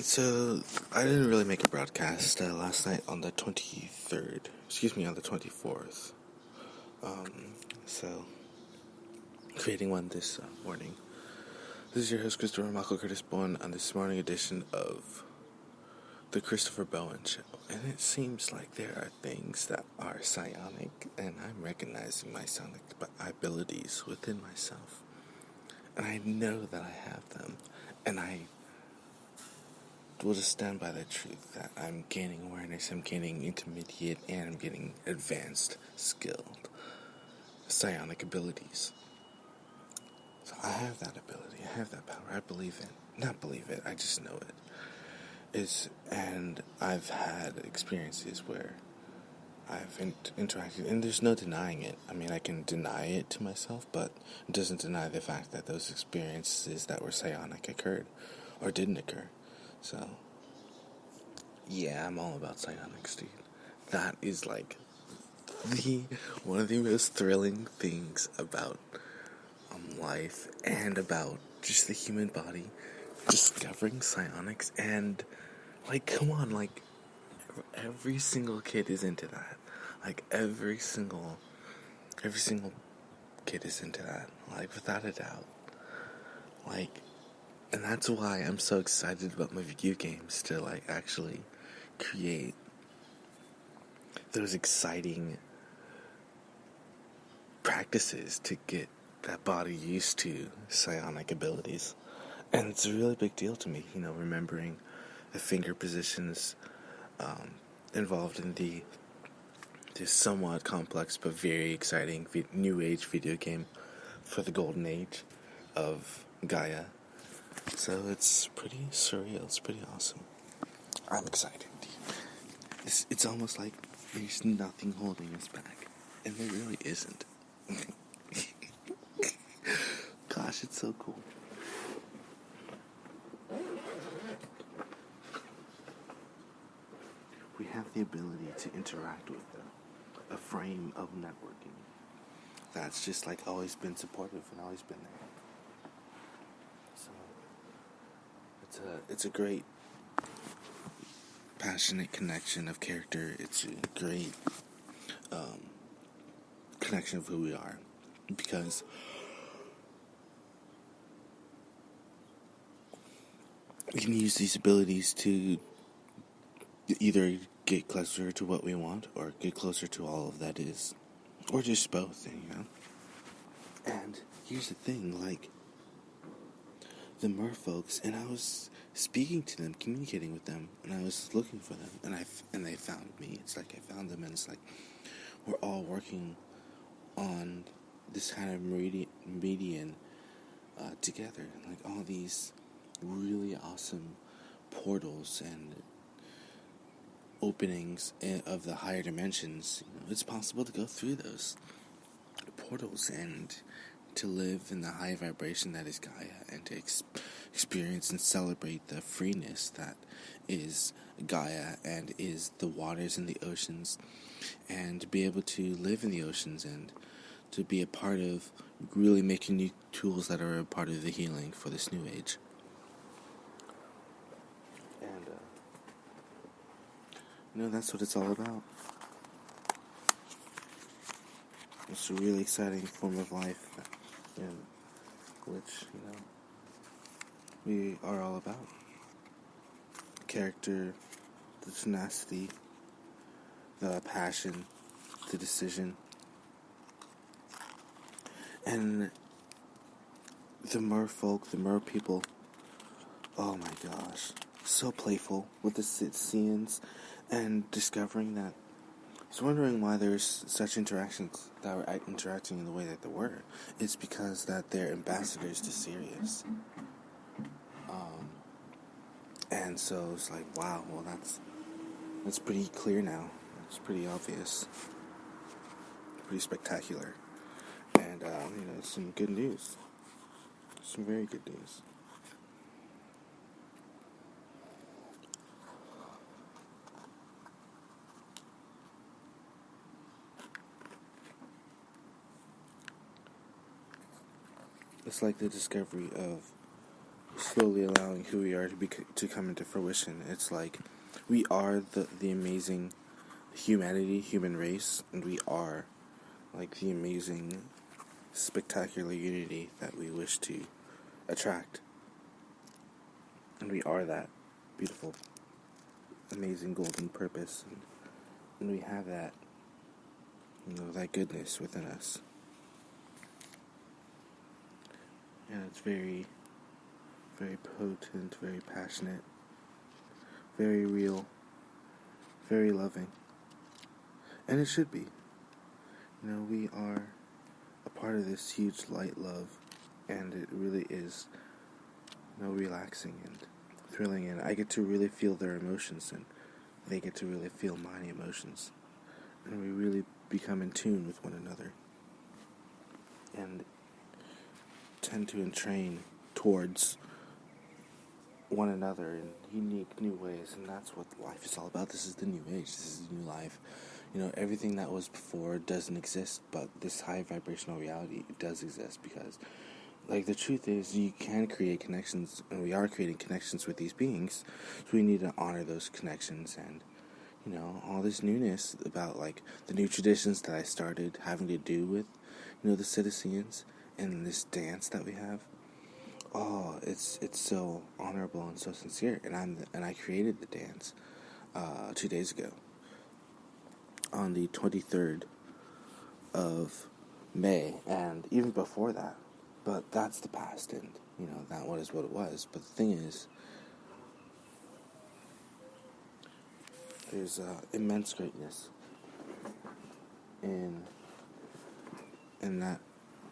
So, I didn't really make a broadcast last night on the 23rd. Excuse me, on the 24th. So, creating one this morning. This is your host, Christopher Michael Curtis Bowen, on this morning edition of the Christopher Bowen Show. And it seems like there are things that are psionic, and I'm recognizing my psionic abilities within myself. And I know that I have them. And I will just stand by the truth that I'm gaining awareness, I'm gaining intermediate, and I'm getting advanced, skilled, psionic abilities. So I have that ability, I have that power, I believe it. Not believe it, I just know it. And I've had experiences where I've interacted, and there's no denying it. I mean, I can deny it to myself, but it doesn't deny the fact that those experiences that were psionic occurred, or didn't occur. So, yeah, I'm all about psionics, dude. That is like one of the most thrilling things about life and about just the human body. Discovering psionics, and like, come on, like every single kid is into that. Like every single kid is into that. Like without a doubt. Like, and that's why I'm so excited about my video games, to like actually create those exciting practices to get that body used to psionic abilities. And it's a really big deal to me, remembering the finger positions involved in this somewhat complex but very exciting new age video game for the golden age of Gaia. So it's pretty surreal, it's pretty awesome. I'm excited. It's almost like there's nothing holding us back. And there really isn't. Gosh, it's so cool. We have the ability to interact with a frame of networking that's just like always been supportive and always been there. So it's a great passionate connection of character. It's a great connection of who we are, because we can use these abilities to either get closer to what we want or get closer to all of that is, or just both, And here's the thing, like the merfolks, and I was speaking to them, communicating with them, and I was looking for them, and they found me. It's like I found them, and it's like we're all working on this kind of median together, like all these really awesome portals and openings of the higher dimensions. It's possible to go through those portals and to live in the high vibration that is Gaia, and to experience and celebrate the freeness that is Gaia and is the waters and the oceans, and to be able to live in the oceans and to be a part of really making new tools that are a part of the healing for this new age. And that's what it's all about. It's a really exciting form of life, in which, we are all about. The character, the tenacity, the passion, the decision. And the merfolk, the mer people, oh my gosh, so playful with the scenes, and discovering that I was wondering why there's such interactions that were interacting in the way that they were. It's because that they're ambassadors to Sirius. And so it's like, wow, well that's pretty clear now. It's pretty obvious. Pretty spectacular. And, some good news. Some very good news. It's like the discovery of slowly allowing who we are to come into fruition. It's like we are the amazing human race, and we are like the amazing, spectacular unity that we wish to attract. And we are that beautiful, amazing golden purpose, and we have that, that goodness within us. And it's very, very potent, very passionate, very real, very loving. And it should be. We are a part of this huge light love, and it really is, relaxing and thrilling, and I get to really feel their emotions, and they get to really feel my emotions, and we really become in tune with one another, and tend to entrain towards one another in unique new ways, and that's what life is all about. This is the new age, this is the new life. Everything that was before doesn't exist, but this high vibrational reality, it does exist, because the truth is, you can create connections, and we are creating connections with these beings, so we need to honor those connections, and all this newness about the new traditions that I started having to do with the citizens and this dance that we have. Oh, it's so honorable and so sincere, and I created the dance 2 days ago on the 23rd of May, and even before that. But that's the past, and that was what it was. But the thing is, there's immense greatness in that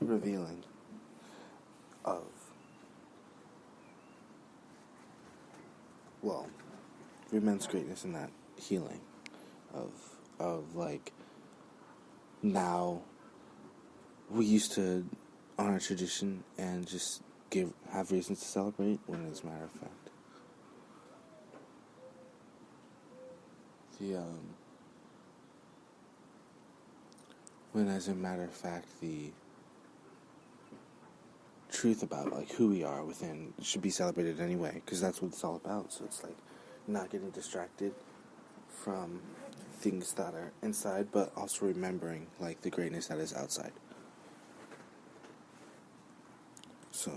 revealing of, immense greatness in that healing of now we used to honor tradition and just have reasons to celebrate, when as a matter of fact the truth about who we are within should be celebrated anyway, because that's what it's all about. So it's not getting distracted from things that are inside, but also remembering the greatness that is outside. So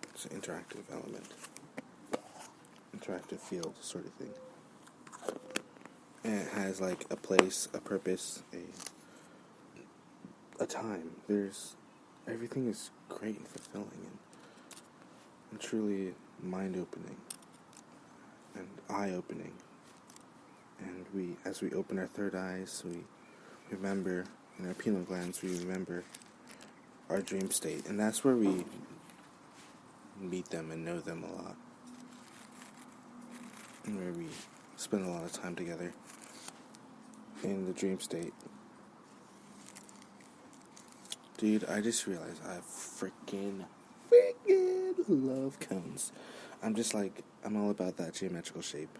it's an interactive element, interactive field sort of thing, and it has a place, a purpose, a time. Everything is great and fulfilling, and truly mind-opening and eye-opening. And as we open our third eyes, we remember, in our pineal glands, we remember our dream state, and that's where we meet them and know them a lot, and where we spend a lot of time together in the dream state. Dude, I just realized I freaking love cones. I'm all about that geometrical shape.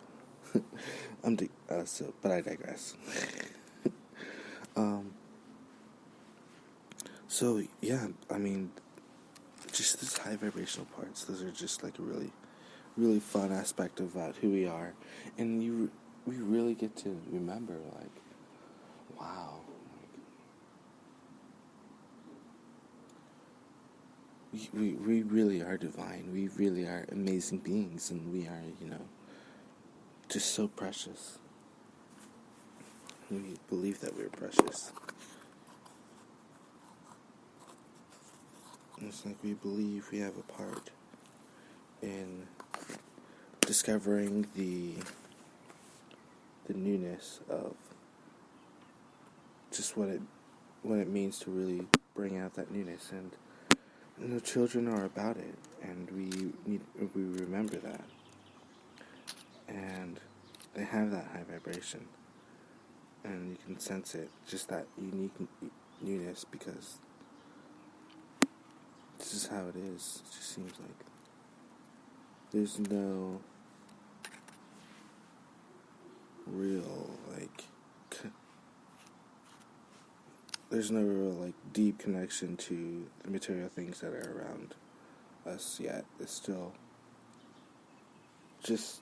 But I digress. So yeah, just this high vibrational parts. Those are just a really, really fun aspect about who we are, and we really get to remember wow. We really are divine. We really are amazing beings, and we are, just so precious. We believe that we're precious. It's we believe we have a part in discovering the newness of just what it means to really bring out that newness, and children are about it, and we remember that, and they have that high vibration, and you can sense it, just that unique newness, because this is how it is. It just seems like there's no real deep connection to the material things that are around us yet. It's still just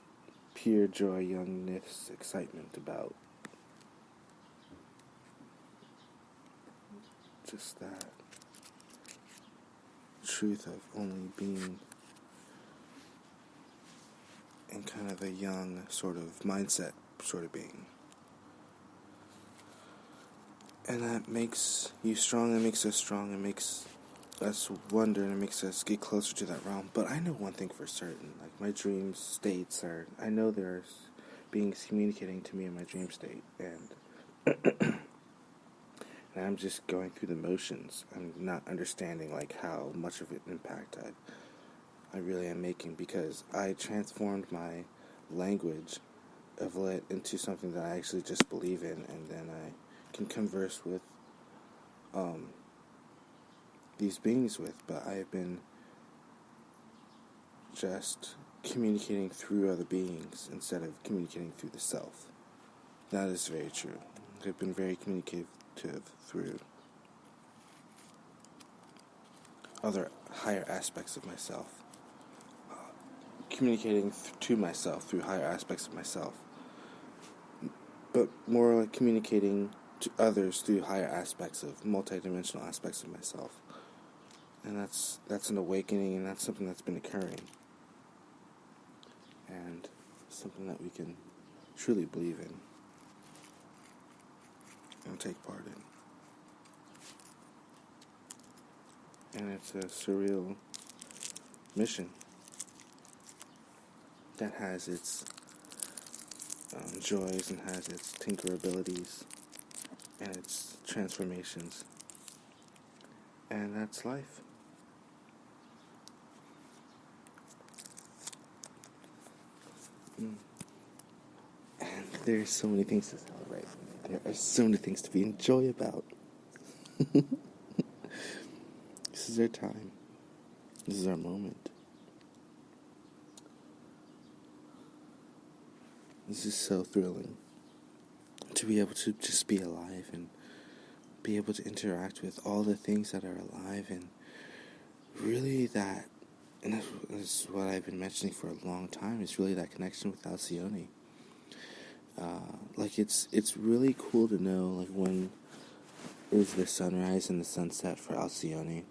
pure joy, youngness, excitement about just that truth of only being in kind of a young sort of mindset sort of being. And that makes you strong, it makes us strong, it makes us wonder, and it makes us get closer to that realm. But I know one thing for certain, like my dream states are, I know there's beings communicating to me in my dream state, and I'm just going through the motions. I'm not understanding like how much of an impact I really am making, because I transformed my language of it into something that I actually just believe in, and then I can converse with these beings with. But I've been just communicating through other beings instead of communicating through the self. That is very true. I've been very communicative through other higher aspects of myself. Communicating to myself through higher aspects of myself. But more like communicating to others through higher aspects of multidimensional aspects of myself. And that's an awakening, and that's something that's been occurring. And something that we can truly believe in and take part in. And it's a surreal mission that has its joys and has its tinker abilities and its transformations. And that's life. And there's so many things to celebrate. There are so many things to be enjoy about. This is our time. This is our moment. This is so thrilling to be able to just be alive and be able to interact with all the things that are alive, and really that, and that's what I've been mentioning for a long time, is really that connection with Alcyone. Like it's really cool to know like when is the sunrise and the sunset for Alcyone,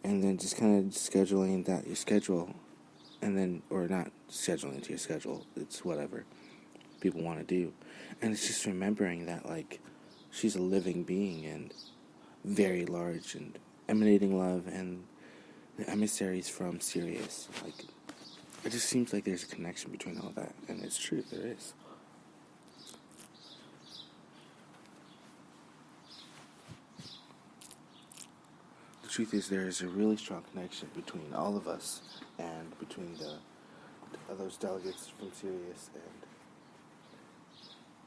and then just kind of scheduling that your schedule, and then, or not scheduling to your schedule, it's whatever people want to do, and it's just remembering that like she's a living being and very large and emanating love, and the emissaries from Sirius, like it just seems like there's a connection between all that, and it's true, there is. The truth is, there is a really strong connection between all of us and between those delegates from Sirius,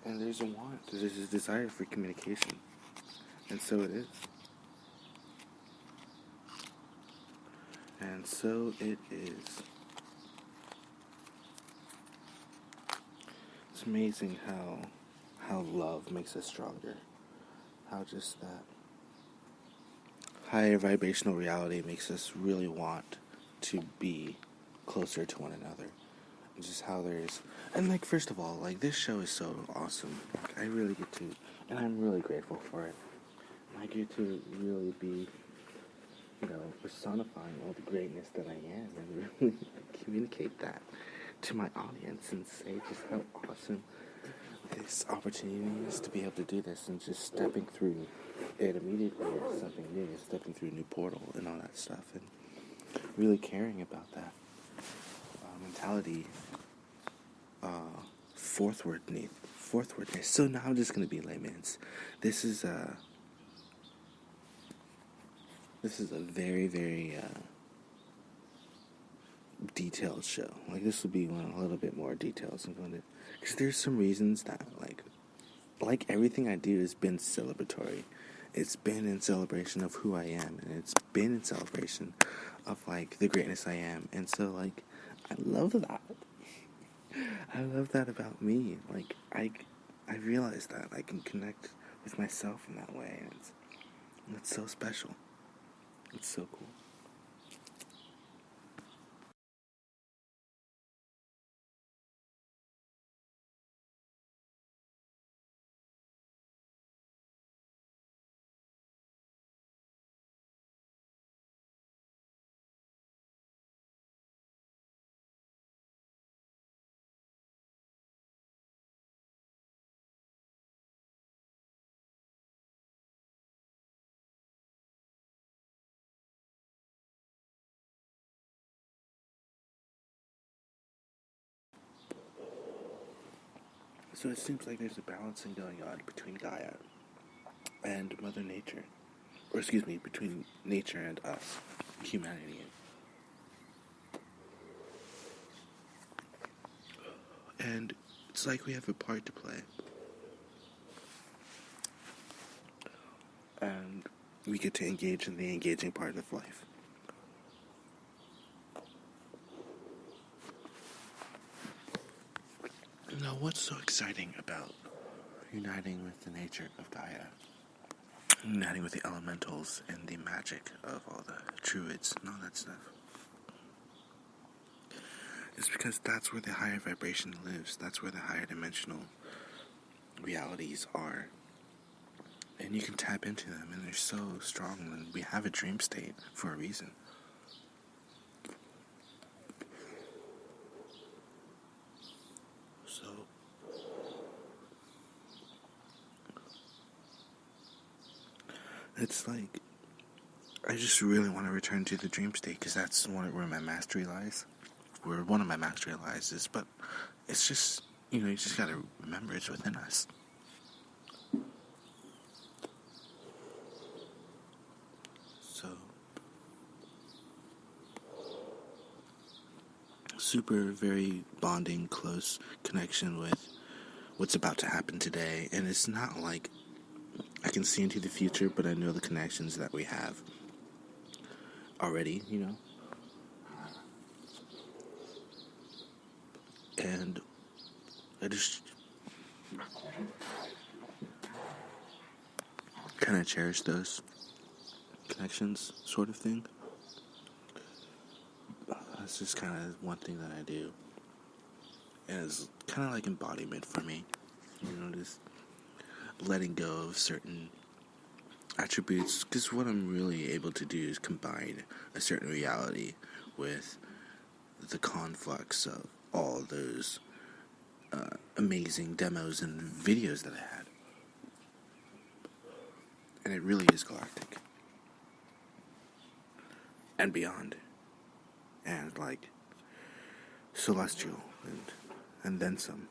and there's a want, there's a desire for communication, and so it is. And so it is. It's amazing how love makes us stronger. How just that higher vibrational reality makes us really want to be closer to one another. And just how there's, and like, first of all, like, this show is so awesome. Like, I really get to, and I'm really grateful for it. I get to really be, personifying all the greatness that I am, and really communicate that to my audience and say just how awesome this opportunity is to be able to do this, and just stepping through it immediately as something new, stepping through a new portal and all that stuff, and really caring about that mentality, forthwardness. So now I'm just going to be layman's. This is a very, very detailed show. Like, this will be one a little bit more details. I'm going to, because there's some reasons that, like everything I do has been celebratory. It's been in celebration of who I am, and it's been in celebration of, like, the greatness I am. And so, like, I love that. I love that about me. Like, I realize that I can connect with myself in that way, and it's so special. It's so cool. So it seems like there's a balancing going on between Gaia and Mother Nature. Or excuse me, between nature and us, humanity. And it's like we have a part to play. And we get to engage in the engaging part of life. Now, what's so exciting about uniting with the nature of Gaia? Uniting with the elementals and the magic of all the druids and all that stuff. It's because that's where the higher vibration lives. That's where the higher dimensional realities are. And you can tap into them, and they're so strong. And we have a dream state for a reason. So, it's like, I just really want to return to the dream state, because that's where my mastery lies. Where one of my mastery lies is, but it's just, you just gotta remember it's within us. So, super, very bonding, close connection with what's about to happen today. And it's not like I can see into the future, but I know the connections that we have already, And I just kind of cherish those connections, sort of thing. That's just kind of one thing that I do. And it's kind of like embodiment for me. Just letting go of certain attributes. Because what I'm really able to do is combine a certain reality with the conflux of all those amazing demos and videos that I had. And it really is galactic. And beyond. And like celestial and then some.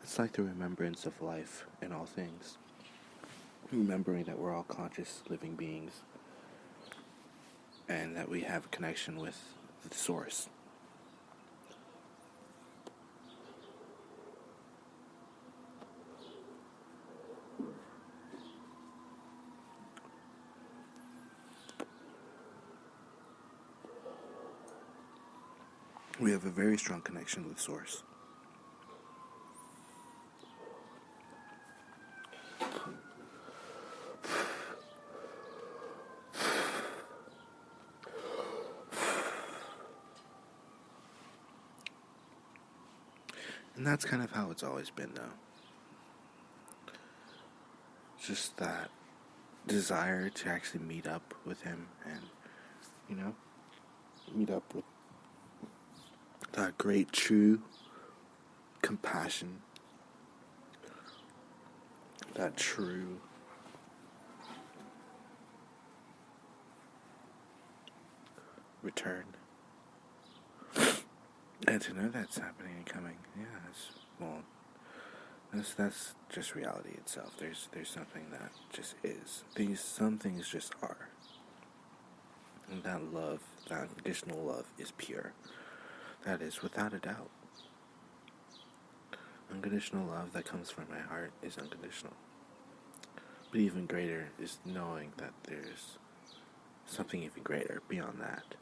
It's like the remembrance of life in all things. Remembering that we're all conscious living beings and that we have a connection with the source. We have a very strong connection with source. And that's kind of how it's always been, though. Just that desire to actually meet up with him and, meet up with that great, true compassion, that true return. And to know that's happening and coming, that's just reality itself. There's something that just is. Some things just are. And that love, that unconditional love is pure. That is without a doubt. Unconditional love that comes from my heart is unconditional. But even greater is knowing that there's something even greater beyond that.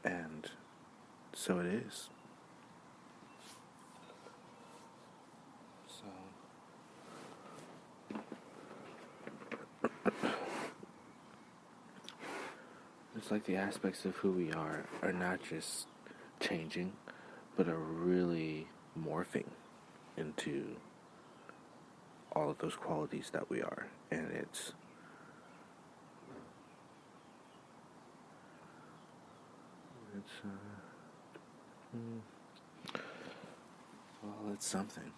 And so it is. It's like the aspects of who we are not just changing, but are really morphing into all of those qualities that we are. And it's Well, it's something.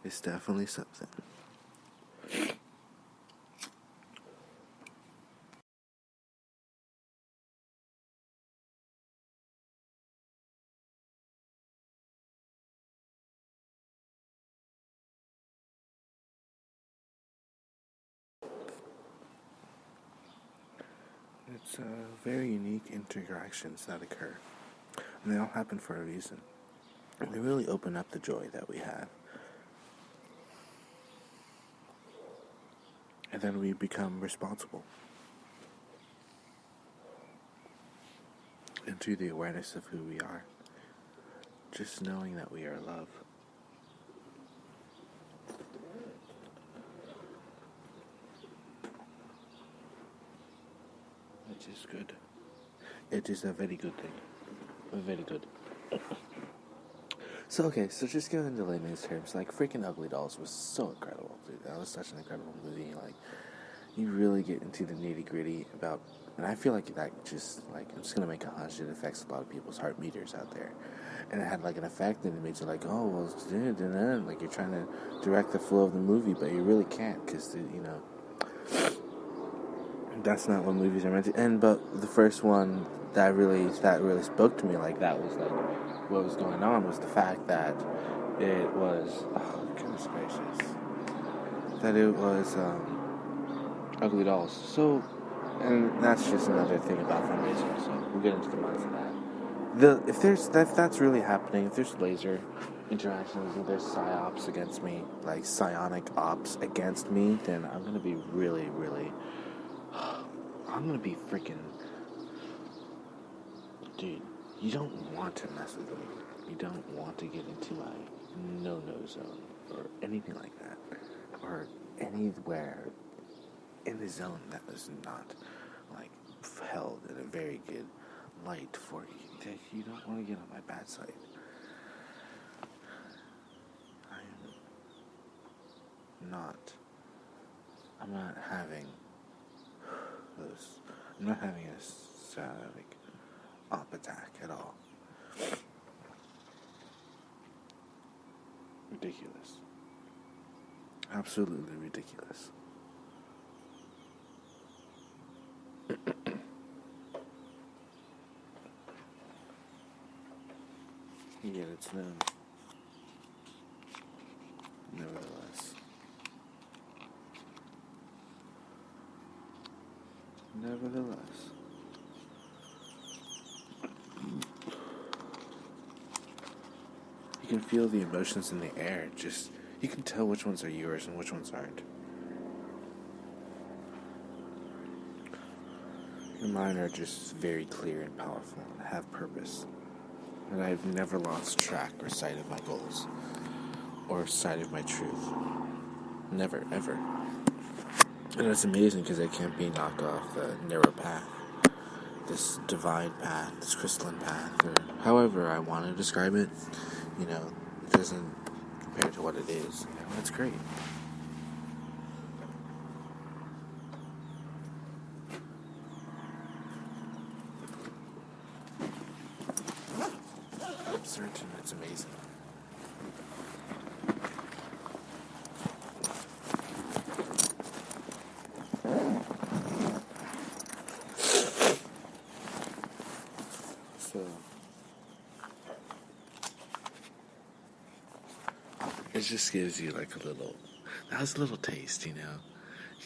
It's definitely something. It's very unique interactions that occur. And they all happen for a reason. They really open up the joy that we have. And then we become responsible into the awareness of who we are. Just knowing that we are love. Which is good. It is a very good thing. Very good. So just going into layman's terms, like, freaking Ugly Dolls was so incredible, dude. That was such an incredible movie. Like, you really get into the nitty gritty about, and I feel like that just, like, I'm just gonna make a hunch, it affects a lot of people's heart meters out there. And it had, like, an effect, and it made you like, oh, well, it's like, you're trying to direct the flow of the movie, but you really can't, because, that's not what movies are meant to. But the first one that really spoke to me, like, that was like what was going on, was the fact that it was, oh goodness gracious, that it was Ugly Dolls. So, and that's just another thing about fundraising. So we'll get into the minds of that. If that's really happening, if there's laser interactions, if there's psyops against me, like psionic ops against me, then I'm gonna be really, really. I'm gonna be freaking. Dude, you don't want to mess with me. You don't want to get into my no-no zone or anything like that. Or anywhere in the zone that is not, like, held in a very good light for you. That you don't want to get on my bad side. I'm not having those. I'm not having a op attack at all. Ridiculous. Absolutely ridiculous. Yet it's known. Nevertheless. You can feel the emotions in the air. Just, you can tell which ones are yours and which ones aren't. And mine are just very clear and powerful and have purpose. And I've never lost track or sight of my goals or sight of my truth. Never, ever. And it's amazing because I can't be knocked off the narrow path, this divine path, this crystalline path, or however I want to describe it. It doesn't compare to what it is. That's great. I'm certain it's amazing. So, it just gives you like a little taste,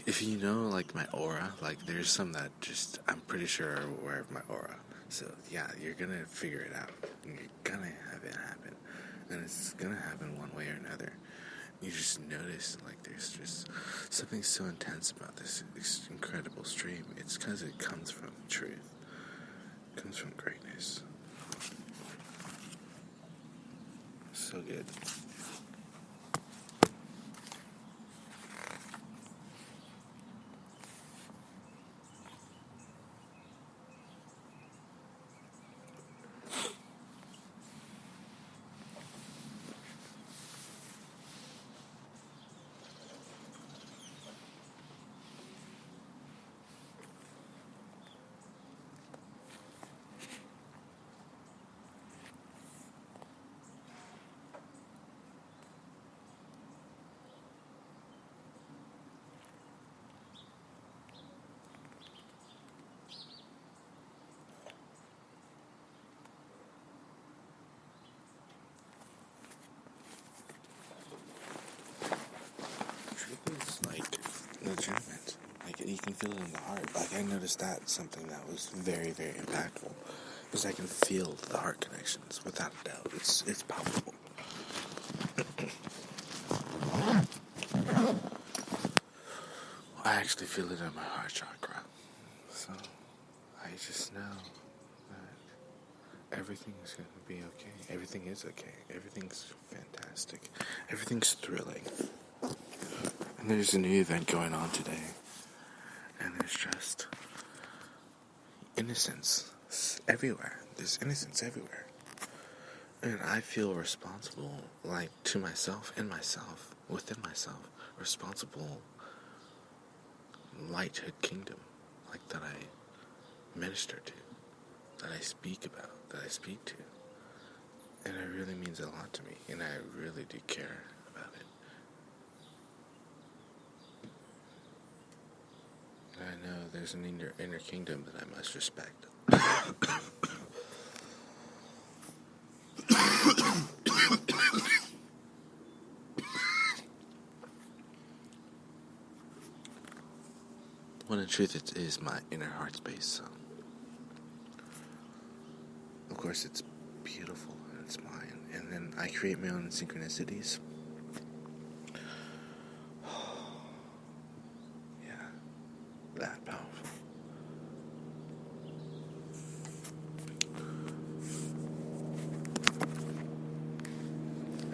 If you know, like, my aura, like, there's some that just, I'm pretty sure are aware of my aura. So, yeah, you're gonna figure it out. You're gonna have it happen. And it's gonna happen one way or another. You just notice, like, there's just something so intense about this incredible stream. It's because it comes from truth. It comes from greatness. So good. can feel it in the heart. Like, I noticed that something that was very, very impactful. Because I can feel the heart connections, without a doubt. It's palpable. I actually feel it in my heart chakra. So, I just know that everything is going to be okay. Everything is okay. Everything's fantastic. Everything's thrilling. And there's a new event going on today. And there's just innocence everywhere. There's innocence everywhere. And I feel responsible, like, to myself, in myself, within myself, responsible lighthood kingdom, like, that I minister to, that I speak about, that I speak to. And it really means a lot to me, and I really do care about it. And I know there's an inner kingdom that I must respect. When in truth it is my inner heart space, so of course it's beautiful and it's mine, and then I create my own synchronicities. Yeah, that powerful.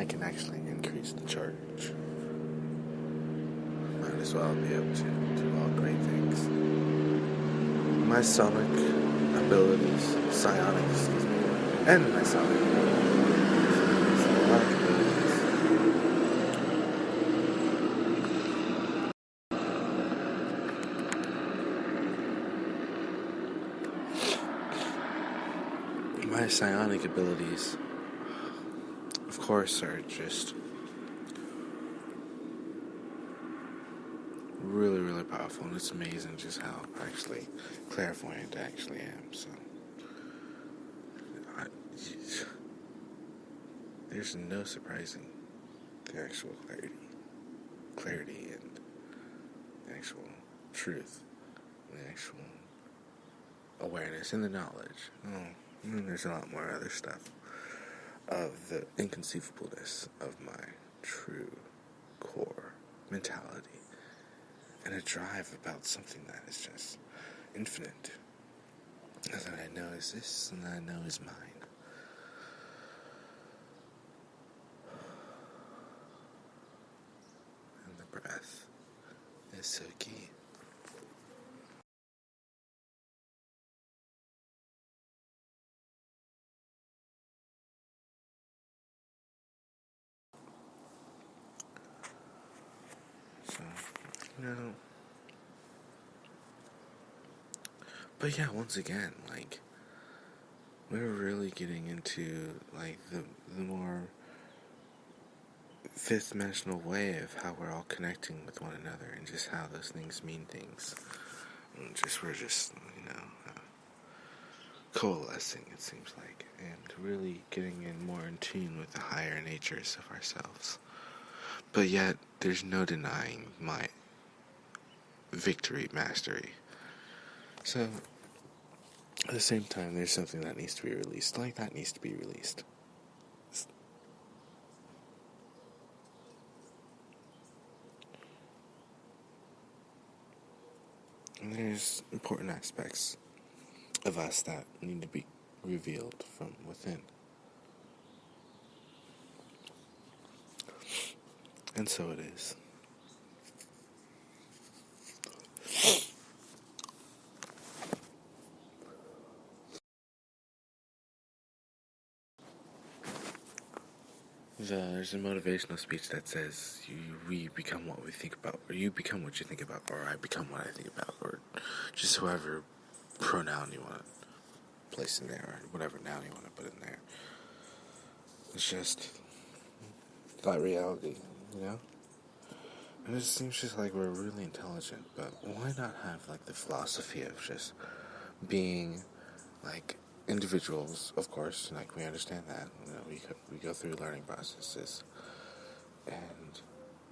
I can actually increase the charge. Might as well be able to do all great things. My sonic abilities, psionic, excuse me, and my sonic abilities, my psionic abilities, of course, are just really, really powerful, and it's amazing just how actually clairvoyant I actually am. So, there's no surprising the actual clarity, and the actual truth, and the actual awareness, and the knowledge. And there's a lot more other stuff of the inconceivableness of my true core mentality. And a drive about something that is just infinite. And that I know is this, and that I know is mine. And the breath is so key. So, but yeah, once again, like, we're really getting into, like, the more fifth dimensional way of how we're all connecting with one another, and just how those things mean things. And we're just, coalescing, it seems like, and really getting in more in tune with the higher natures of ourselves. But yet, there's no denying my victory, mastery. So, at the same time, there's something that needs to be released. Like, that needs to be released. And there's important aspects of us that need to be revealed from within. And so it is. There's a motivational speech that says we become what we think about, or you become what you think about, or I become what I think about, or just whoever pronoun you want to place in there, or whatever noun you want to put in there. It's just that reality, you know? And it seems just like we're really intelligent, but why not have, like, the philosophy of just being, like, individuals, of course, like, we understand that, we go through learning processes, and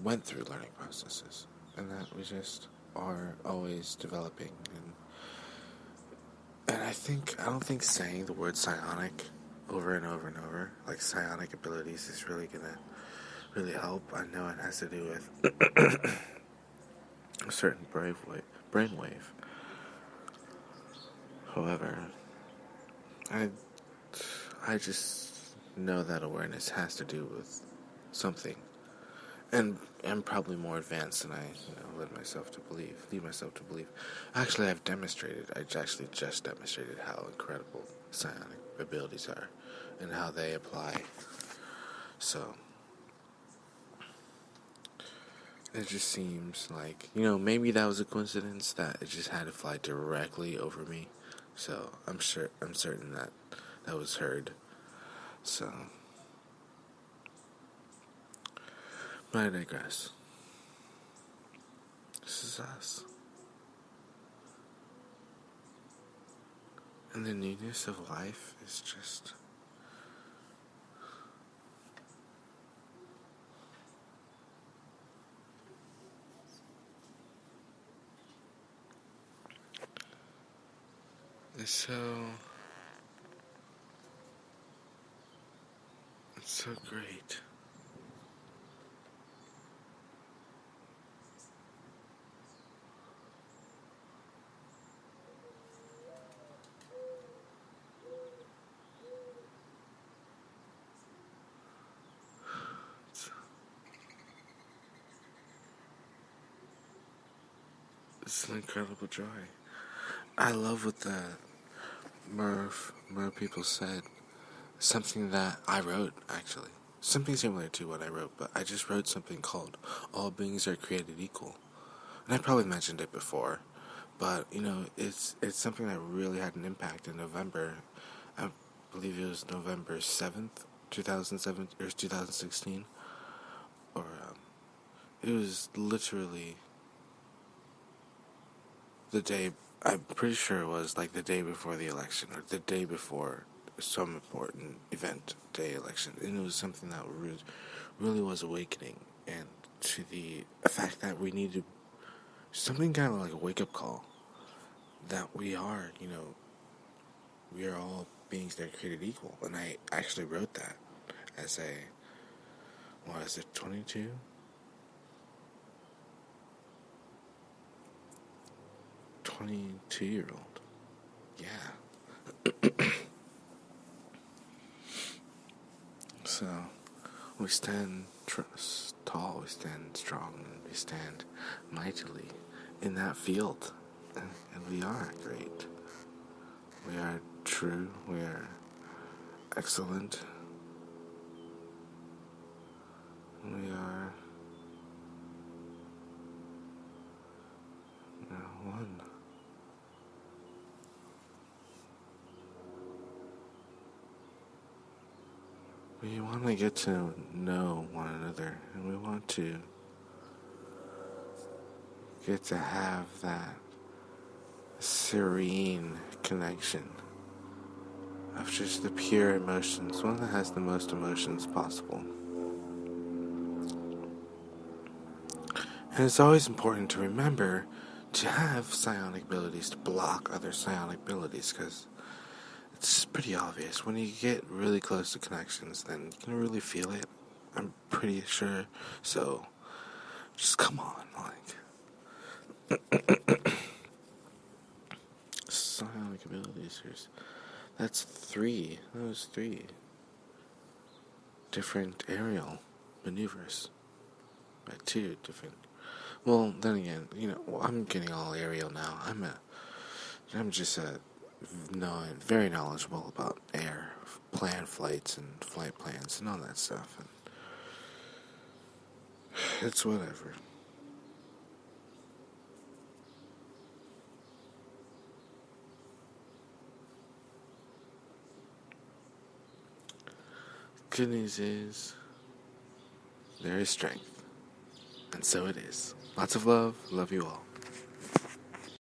went through learning processes, and that we just are always developing, and I don't think saying the word psionic over and over and over, like psionic abilities, is really gonna really help. I know it has to do with a certain brainwave. However, I I just know that awareness has to do with something, and probably more advanced than I lead myself to believe. Actually, I've demonstrated. I actually just demonstrated how incredible psionic abilities are, and how they apply. So it just seems like maybe that was a coincidence that it just had to fly directly over me. So I'm certain that that was heard. So, but I digress. This is us. And the newness of life is just... It's so great. It's an incredible joy. I love what the Mer people said. Something that I wrote, actually. Something similar to what I wrote, but I just wrote something called All Beings Are Created Equal. And I probably mentioned it before, but, it's something that really had an impact in November. I believe it was November 7th, 2007, or 2016. Or, it was literally the day, I'm pretty sure it was like the day before the election, or the day before some important event day election, and it was something that really was awakening, and to the fact that we needed something kind of like a wake-up call, that we are all beings that are created equal. And I actually wrote that as a, what is it, 22-year-old. Yeah. So, we stand tall, we stand strong, and we stand mightily in that field. And we are great. We are true, we are excellent. We are one. We want to get to know one another, and we want to get to have that serene connection of just the pure emotions, one that has the most emotions possible. And it's always important to remember to have psionic abilities, to block other psionic abilities, because it's pretty obvious. When you get really close to connections, then you can really feel it. I'm pretty sure. So, just come on, psionic abilities. Those 3 different aerial maneuvers by 2 different. Well, then again, I'm getting all aerial now. I'm just very knowledgeable about air, plan flights and flight plans and all that stuff. And it's whatever. Good news is, there is strength. And so it is. Lots of love. Love you all.